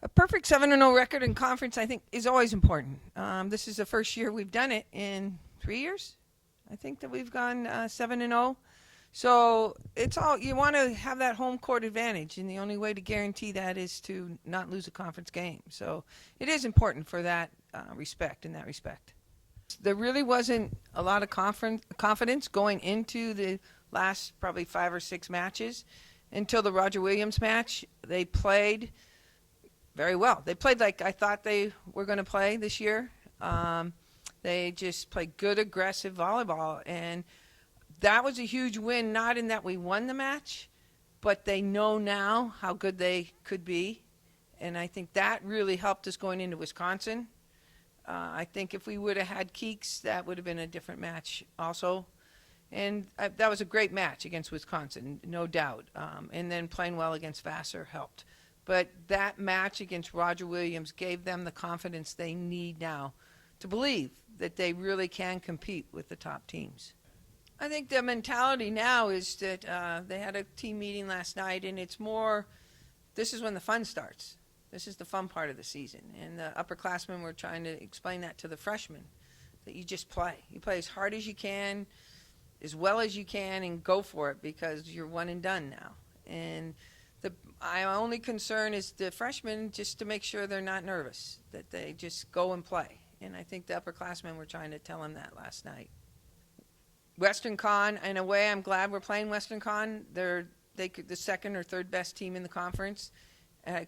A perfect 7-0 record in conference, I think, is always important. This is the first year we've done it in 3 years. I think that we've gone 7-0. So it's all you want to have that home court advantage, and the only way to guarantee that is to not lose a conference game. So it is important for that respect. In that respect, there really wasn't a lot of confidence going into the last probably 5 or 6 matches until the Roger Williams match. They played very well. They played like I thought they were going to play this year. They just played good, aggressive volleyball, and that was a huge win, not in that we won the match, but they know now how good they could be, and I think that really helped us going into Wisconsin. I think if we would have had Keeks, that would have been a different match also, and that was a great match against Wisconsin, no doubt, and then playing well against Vassar helped. But that match against Roger Williams gave them the confidence they need now to believe that they really can compete with the top teams. I think the mentality now is that they had a team meeting last night, and it's more, this is when the fun starts. This is the fun part of the season. And the upperclassmen were trying to explain that to the freshmen, that you just play. You play as hard as you can, as well as you can, and go for it because you're one and done now. And my only concern is the freshmen, just to make sure they're not nervous, that they just go and play. And I think the upperclassmen were trying to tell them that last night. Western Con, in a way, I'm glad we're playing Western Con. They're the second or third best team in the conference.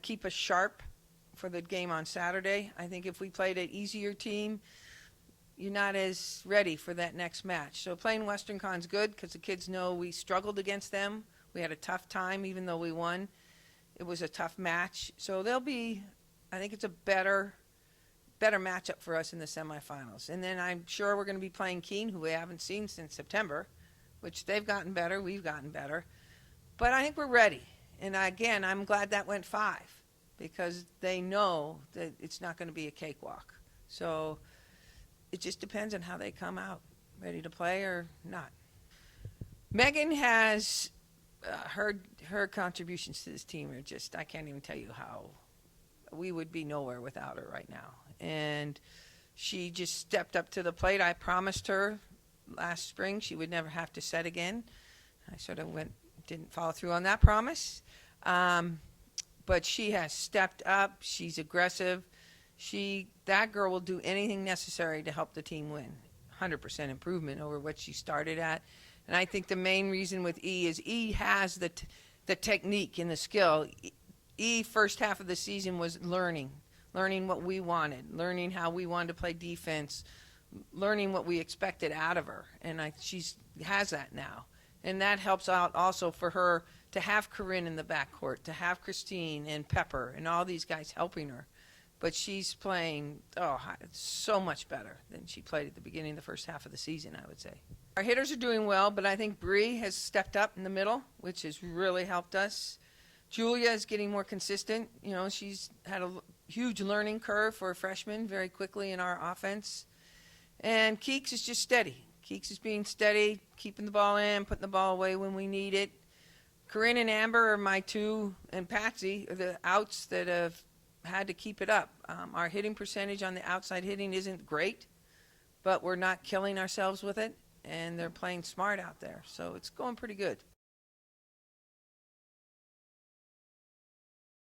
Keep us sharp for the game on Saturday. I think if we played an easier team, you're not as ready for that next match. So playing Western Con's good because the kids know we struggled against them. We had a tough time, even though we won. It was a tough match. So I think it's a better matchup for us in the semifinals. And then I'm sure we're going to be playing Keene, who we haven't seen since September, which they've gotten better, we've gotten better. But I think we're ready. And again, I'm glad that went 5 because they know that it's not going to be a cakewalk. So it just depends on how they come out, ready to play or not. Megan has her contributions to this team are just, I can't even tell you how. We would be nowhere without her right now. And she just stepped up to the plate. I promised her last spring she would never have to set again. I sort of didn't follow through on that promise. But she has stepped up. She's aggressive. That girl will do anything necessary to help the team win. 100% improvement over what she started at. And I think the main reason with is has the technique and the skill. First half of the season was learning what we wanted, learning how we wanted to play defense, learning what we expected out of her. And she has that now. And that helps out also for her to have Corinne in the backcourt, to have Christine and Pepper and all these guys helping her. But she's playing so much better than she played at the beginning of the first half of the season, I would say. Our hitters are doing well, but I think Bree has stepped up in the middle, which has really helped us. Julia is getting more consistent. You know, she's had a huge learning curve for a freshman very quickly in our offense. And Keeks is just steady. Keeks is being steady, keeping the ball in, putting the ball away when we need it. Corinne and Amber are my two, and Patsy are the outs that have had to keep it up. Our hitting percentage on the outside hitting isn't great, but we're not killing ourselves with it, and they're playing smart out there. So it's going pretty good.